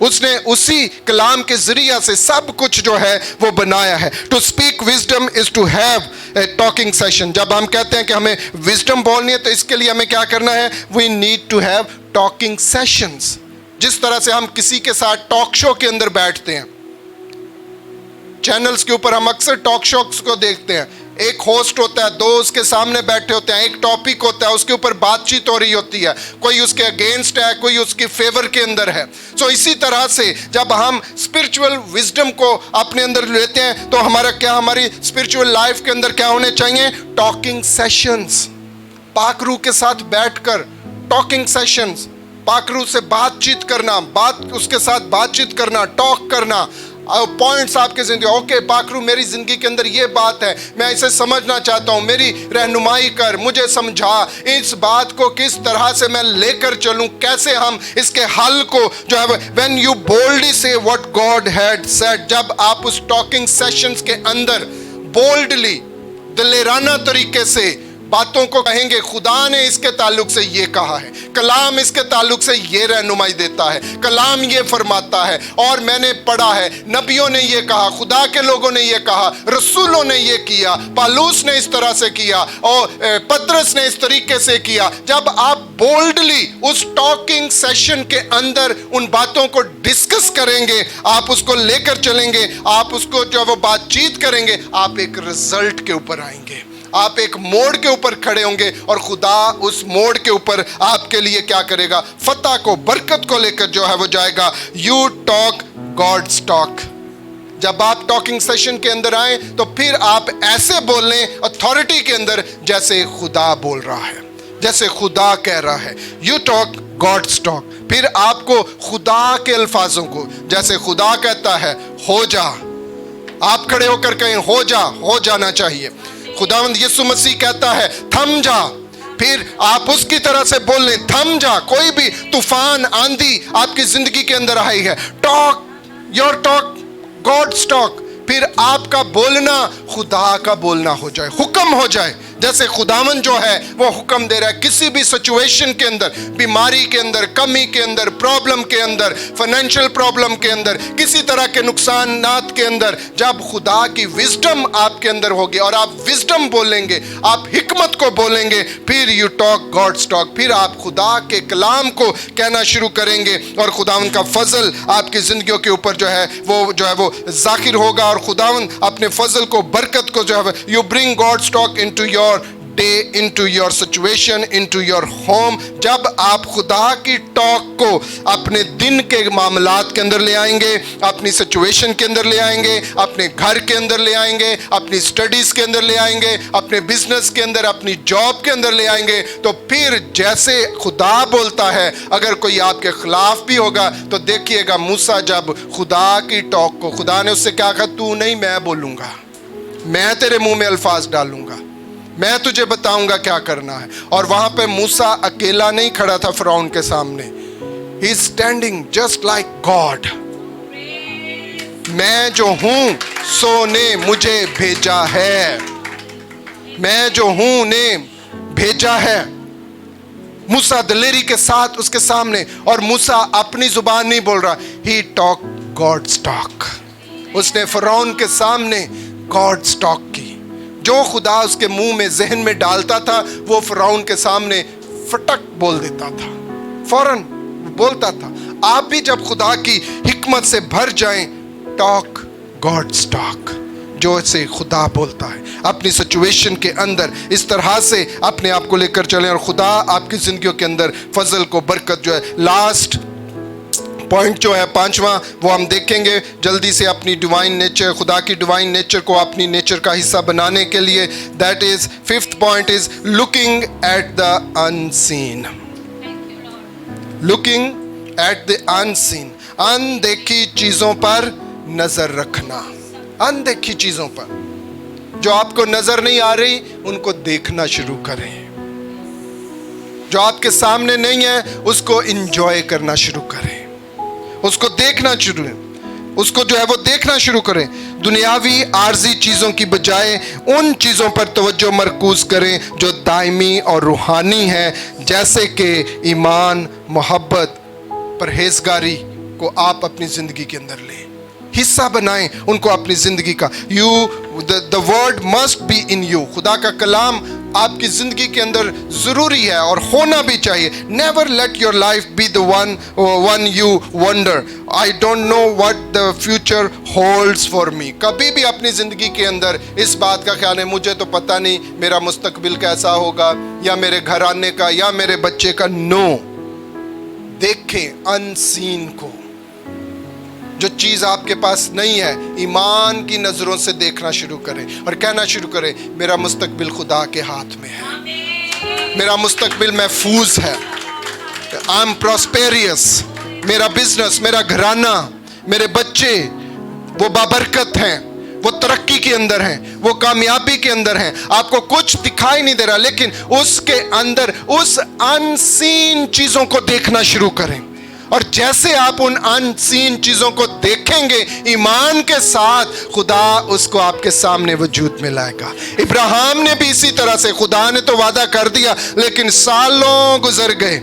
اس نے اسی کلام کے ذریعہ سے سب کچھ جو ہے وہ بنایا ہے. To speak wisdom is to have a talking session. جب ہم کہتے ہیں کہ ہمیں وزڈم بولنی ہے تو اس کے لیے ہمیں کیا کرنا ہے؟ We need to have talking sessions. जिस तरह से हम किसी के साथ टॉक शो के अंदर बैठते हैं, चैनल्स के ऊपर हम अक्सर टॉक शोज को देखते हैं, एक होस्ट होता है, दो उसके सामने बैठे होते हैं, एक टॉपिक होता है, उसके ऊपर बातचीत हो रही होती है, कोई उसके अगेंस्ट है, कोई उसकी फेवर के अंदर है। सो इसी तरह से जब हम स्पिरिचुअल विजडम को अपने अंदर लेते हैं तो हमारी स्पिरिचुअल लाइफ के अंदर क्या होने चाहिए? टॉकिंग सेशंस, पाकरू के साथ बैठकर टॉकिंग सेशंस, पाकरू से बातचीत करना, उसके साथ बातचीत करना, टॉक करना, पॉइंट्स आपके जिंदगी, ओके पाकरू मेरी जिंदगी के अंदर ये बात है, मैं इसे समझना चाहता हूँ, मेरी रहनुमाई कर, मुझे समझा, इस बात को किस तरह से मैं लेकर चलूँ, कैसे हम इसके हल को जो है, व्हेन यू बोल्डली से व्हाट गॉड हैड सेड, जब आप उस टॉकिंग सेशंस के अंदर बोल्डली दिलेराना तरीके से बातों को कहेंगे, खुदा ने इसके ताल्लुक से ये कहा है, कलाम इसके ताल्लुक से ये रहनुमाई देता है, कलाम ये फरमाता है, और मैंने पढ़ा है, नबियों ने ये कहा, खुदा के लोगों ने ये कहा, रसूलों ने ये किया, पालूस ने इस तरह से किया, और पतरस ने इस तरीके से किया। जब आप बोल्डली उस टॉकिंग सेशन के अंदर उन बातों को डिस्कस करेंगे, आप उसको लेकर चलेंगे, आप उसको जो वो बातचीत करेंगे, आप एक रिजल्ट के ऊपर आएंगे, आप एक मोड़ के ऊपर खड़े होंगे, और खुदा उस मोड़ के ऊपर आपके लिए क्या करेगा? फतह को, बरकत को लेकर जो है वो जाएगा। You talk God's talk. जब आप टॉकिंग सेशन के अंदर आए तो फिर आप ऐसे बोलें अथॉरिटी के अंदर जैसे खुदा बोल रहा है, जैसे खुदा कह रहा है। You talk God's talk. फिर आपको खुदा के अल्फाजों को, जैसे खुदा कहता है हो जा, आप खड़े होकर कहें हो जा, हो जाना चाहिए। खुदावंद यीशु मसीह कहता है थम जा, फिर आप उसकी तरह से बोल लें थम जा। कोई भी तूफान, आंधी आपकी जिंदगी के अंदर आई है, talk, your talk God's talk. फिर आपका बोलना खुदा का बोलना हो जाए, हुक्म हो जाए, जैसे खुदावन जो है वो हुक्म दे रहा है किसी भी सिचुएशन के अंदर, बीमारी के अंदर, कमी के अंदर, प्रॉब्लम के अंदर, फाइनेंशियल प्रॉब्लम के अंदर, किसी तरह के नुकसानात के अंदर, जब खुदा की विजडम आपके अंदर होगी और आप विजडम बोलेंगे, आप हिकमत को बोलेंगे, फिर यू टॉक गॉड्स टॉक। फिर आप खुदा के कलाम को कहना शुरू करेंगे और खुदावन का फजल आपकी जिंदगियों के ऊपर जो है वो जाहिर होगा, और खुदावन अपने फजल को, बरकत को जो है, you bring God's talk into your day, into your situation, into your home। जब आप खुदा की टॉक को अपने दिन के मामलात के अंदर ले आएंगे, अपनी सिचुएशन के अंदर ले आएंगे, अपने घर के अंदर ले आएंगे, अपनी स्टडीज के अंदर ले आएंगे, अपने बिजनेस के अंदर, अपनी जॉब के अंदर ले आएंगे, तो फिर जैसे खुदा बोलता है, अगर कोई आपके खिलाफ भी होगा तो देखिएगा, मूसा जब खुदा की टॉक को, खुदा ने उससे क्या कहा, तू नहीं मैं बोलूंगा, मैं तेरे मुंह में अल्फाज डालूंगा, मैं तुझे बताऊंगा क्या करना है। और वहां पे मूसा अकेला नहीं खड़ा था फिरौन के सामने, he is standing just like God. मैं जो हूं सो ने मुझे भेजा है, मैं जो हूं ने भेजा है। मूसा दिलेरी के साथ उसके सामने, और मूसा अपनी जुबान नहीं बोल रहा, ही टॉक गॉड्स टॉक। उसने फिरौन के सामने गॉड्स टॉक की, जो खुदा उसके मुंह में, जहन में डालता था, वो फिरौन के सामने फटक बोल देता था, फौरन बोलता था। आप भी जब खुदा की हिकमत से भर जाएं, टॉक गॉड्स टॉक, जो से खुदा बोलता है, अपनी सिचुएशन के अंदर इस तरह से अपने आप को लेकर चलें, और खुदा आपकी जिंदगियों के अंदर फजल को, बरकत जो है। लास्ट पॉइंट जो है पांचवा, वो हम देखेंगे जल्दी से, अपनी डिवाइन नेचर, खुदा की डिवाइन नेचर को अपनी नेचर का हिस्सा बनाने के लिए। That is, fifth point is looking at the unseen. Looking at the unseen, अनदेखी चीजों पर नजर रखना। अनदेखी चीजों पर जो आपको नजर नहीं आ रही, उनको देखना शुरू करें। जो आपके सामने नहीं है, उसको एंजॉय करना शुरू करें, उसको देखना शुरू है, उसको जो है वो देखना शुरू करें। दुनियावी आर्जी चीज़ों की बजाय उन चीज़ों पर तवज्जो मरकूज करें जो दायमी और रूहानी हैं, जैसे कि ईमान, मोहब्बत, परहेजगारी को आप अपनी ज़िंदगी के अंदर लें। हिस्सा बनाएं उनको अपनी ज़िंदगी का। The word must be in you, खुदा का कलाम आपकी ज़िंदगी के अंदर ज़रूरी है और होना भी चाहिए। Never let your life be the one you wonder, I don't know what the future holds for me. कभी भी अपनी ज़िंदगी के अंदर इस बात का ख्याल है मुझे तो पता नहीं मेरा मुस्तकबिल कैसा होगा, या मेरे घराने का, या मेरे बच्चे का। नो, देखें अनसीन को, जो चीज़ आपके पास नहीं है, ईमान की नज़रों से देखना शुरू करें और कहना शुरू करें मेरा मुस्तकबिल खुदा के हाथ में है, मेरा मुस्तकबिल महफूज है, आई एम प्रॉस्पेरियस, मेरा बिजनेस, मेरा घराना, मेरे बच्चे वो बाबरकत हैं, वो तरक्की के अंदर हैं, वो कामयाबी के अंदर हैं। आपको कुछ दिखाई नहीं दे रहा, लेकिन उसके अंदर उस अनसीन चीज़ों को देखना शुरू करें। और जैसे आप उन अनसीन चीज़ों को देखेंगे ईमान के साथ, खुदा उसको आपके सामने वजूद में लाएगा। इब्राहिम ने भी इसी तरह से, खुदा ने तो वादा कर दिया लेकिन सालों गुजर गए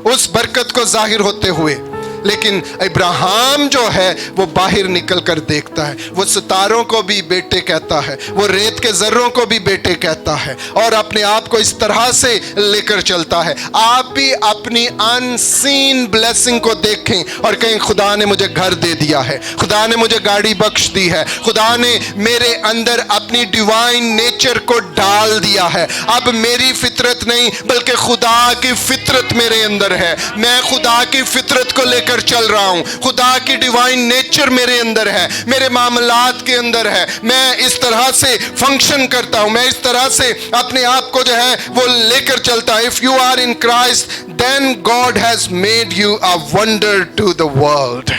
उस बरकत को जाहिर होते हुए, लेकिन इब्राहिम जो है वो बाहर निकल कर देखता है, वो सितारों को भी बेटे कहता है, वो रेत के जर्रों को भी बेटे कहता है, और अपने आप को इस तरह से लेकर चलता है। आप भी अपनी अनसीन ब्लेसिंग को देखें और कहें खुदा ने मुझे घर दे दिया है, खुदा ने मुझे गाड़ी बख्श दी है, खुदा ने मेरे अंदर अपनी डिवाइन नेचर को डाल दिया है। अब मेरी फितरत नहीं बल्कि खुदा की फितरत मेरे अंदर है, मैं खुदा की फितरत को लेकर चल रहा हूं, खुदा की डिवाइन नेचर मेरे अंदर है, मेरे मामलात के अंदर है, मैं इस तरह से फंक्शन करता हूं, मैं इस तरह से अपने आप को जो है वो लेकर चलता हूं। If you are in Christ then God has made you a wonder to the world.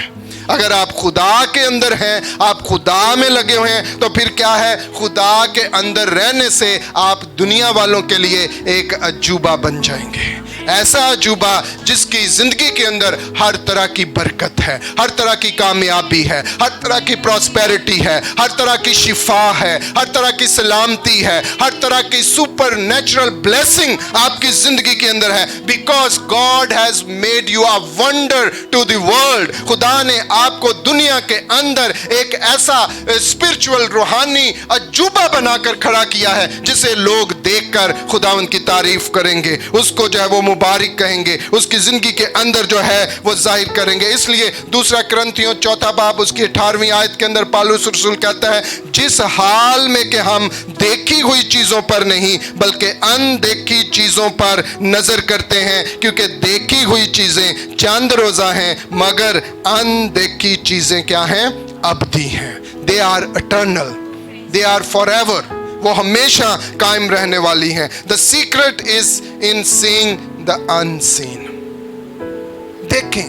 अगर आप खुदा के अंदर हैं, आप खुदा में लगे हुए हैं, तो फिर क्या है, खुदा के अंदर रहने से आप दुनिया वालों के लिए एक अजूबा बन जाएंगे, ऐसा अजूबा जिसकी जिंदगी के अंदर हर तरह की बरकत है, हर तरह की कामयाबी है, हर तरह की प्रॉस्पेरिटी है, हर तरह की शिफा है, हर तरह की सलामती है, हर तरह की सुपर नेचुरल ब्लेसिंग आपकी जिंदगी के अंदर है। Because God has made you a wonder to the world. खुदा ने आपको दुनिया के अंदर एक ऐसा स्पिरिचुअल रूहानी अजूबा बनाकर खड़ा किया है जिसे लोग देखकर खुदा उनकी तारीफ करेंगे, उसको जो है वो मुबारक कहेंगे, उसकी जिंदगी के अंदर जो है वो जाहिर करेंगे। इसलिए दूसरा कुरिन्थियों 4 बाब उसकी 18वीं आयत के अंदर पौलुस रसूल कहता है, जिस हाल में कि हम देखी हुई चीजों पर नहीं बल्कि अनदेखी चीजों पर नजर करते हैं, क्योंकि देखी हुई चीजें चंद रोजा हैं मगर अनदेखी चीजें क्या हैं, अबदी हैं। They are eternal, they are forever, वो हमेशा कायम रहने वाली हैं। The secret is in seeing the unseen. देखें,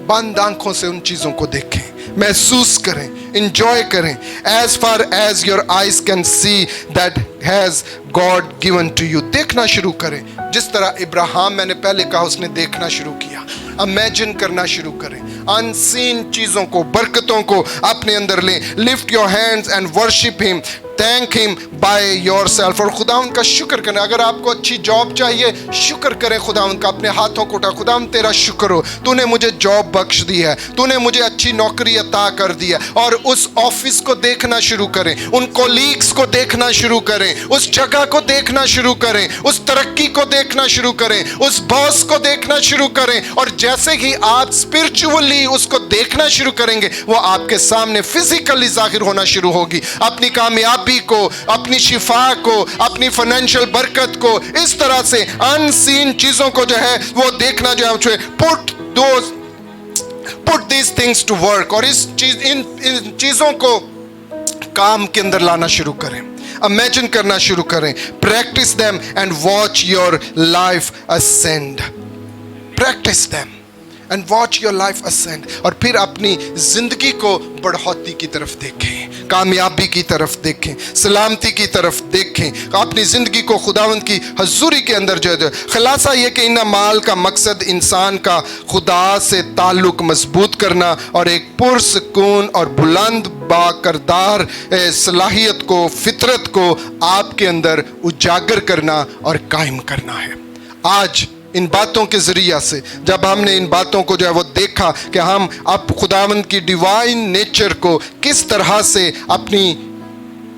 बंद आंखों से उन चीजों को देखें, महसूस करें, enjoy करें। as far as your eyes can see that has God given to you। देखना शुरू करें, जिस तरह इब्राहिम, मैंने पहले कहा, उसने देखना शुरू किया, इमेजिन करना शुरू करें, अनसीन चीजों को, बरकतों को अपने अंदर लें। Lift your hands and worship him, thank him by yourself. और खुदा उनका शुक्र करें। अगर आपको अच्छी जॉब चाहिए, शुक्र करें खुदा उनका, अपने हाथों को उठा, खुदा तेरा शुक्र हो, तूने मुझे जॉब बख्श दी है, तूने मुझे अच्छी नौकरी अता कर दी है। और उस ऑफिस को देखना शुरू करें, उन कोलीग्स को देखना शुरू करें, उस जगह को देखना शुरू करें, उस तरक्की को देखना शुरू करें, उस बॉस को देखना शुरू करें। और जैसे ही आप स्पिरिचुअली उसको देखना शुरू करेंगे, वो आपके सामने फिजिकली जाहिर होना शुरू होगी। अपनी कामयाबी को, अपनी शिफा को, अपनी फाइनेंशियल बरकत को, इस तरह से अनसीन चीजों को जो है वो देखना जो है, put these things to work. और इन चीजों को काम के अंदर लाना शुरू करें, इमेजिन करना शुरू करें। Practice them and watch your life ascend. Practice them and watch your life ascend. और फिर अपनी जिंदगी को बढ़ोतरी की तरफ देखें, कामयाबी की तरफ देखें, सलामती की तरफ देखें, अपनी जिंदगी को खुदावंद की हजूरी के अंदर जो है। खुलासा ये कि इन अमाल का मकसद इंसान का खुदा से ताल्लुक मजबूत करना और एक पुरसकून और बुलंद बाकरदार सलाहियत को, फितरत को आपके अंदर उजागर करना और कायम करना है। आज इन बातों के ज़रिया से, जब हमने इन बातों को जो है वो देखा कि हम अब खुदावंद की डिवाइन नेचर को किस तरह से अपनी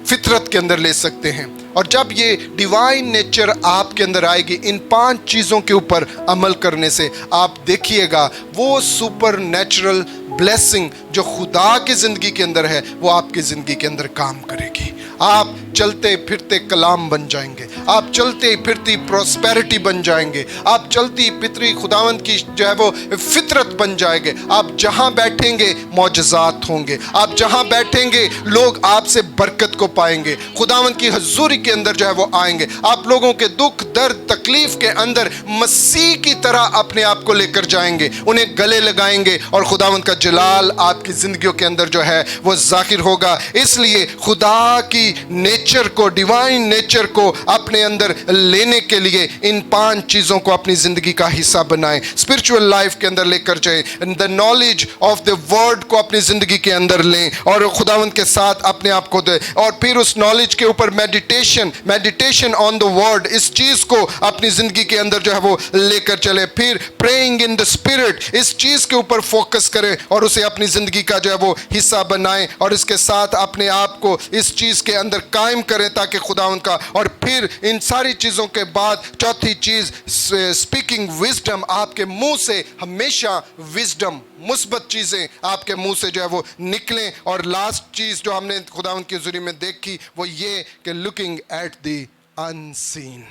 फितरत के अंदर ले सकते हैं, और जब ये डिवाइन नेचर आपके अंदर आएगी, इन 5 चीज़ों के ऊपर अमल करने से आप देखिएगा वो सुपर नेचुरल ब्लेसिंग जो खुदा की ज़िंदगी के अंदर है वो आपकी ज़िंदगी के अंदर काम करेगी। आप चलते फिरते कलाम बन जाएंगे, आप चलते फिरती प्रॉस्पेरिटी बन जाएंगे, आप चलती फितरी खुदावंद की जो है वो फितरत बन जाएंगे। आप जहां बैठेंगे मौजज़ात होंगे, आप जहां बैठेंगे लोग आपसे बरकत को पाएंगे, खुदावंद की हजूरी के अंदर जो है वो आएंगे। आप लोगों के दुख दर्द तकलीफ के अंदर मसीह की तरह अपने आप को लेकर जाएंगे, उन्हें गले लगाएंगे, और खुदावंद का जलाल आपकी जिंदगियों के अंदर जो है वो जाहिर होगा। इसलिए खुदा की नेचर को, डिवाइन नेचर को अपने अंदर लेने के लिए इन 5 चीजों को अपनी जिंदगी का हिस्सा बनाएं, स्पिरिचुअल लाइफ के अंदर लेकर जाएं, the knowledge of the word को अपनी जिंदगी के अंदर लें और खुदावंद के साथ अपने आप को दें, और फिर उस नॉलेज के ऊपर मेडिटेशन ऑन द वर्ड, इस चीज को अपनी जिंदगी के अंदर जो है वो लेकर चले। फिर प्रेइंग इन द स्पिरिट, इस चीज के ऊपर फोकस करें और उसे अपनी जिंदगी का जो है वो हिस्सा बनाएं, और इसके साथ अपने आप को इस चीज के अंदर कायम करें ताकि खुदावंद का। और फिर इन सारी चीजों के बाद चौथी चीज स्पीकिंग विजडम, आपके मुंह से हमेशा विजडम, मुस्बत चीजें आपके मुंह से जो है वो निकलें। और लास्ट चीज जो हमने खुदावंद के ज़रिए में देखी वो ये कि लुकिंग एट द अनसीन,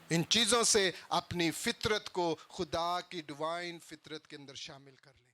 इन चीजों से अपनी फितरत को खुदा की डिवाइन फितरत के अंदर शामिल कर लें।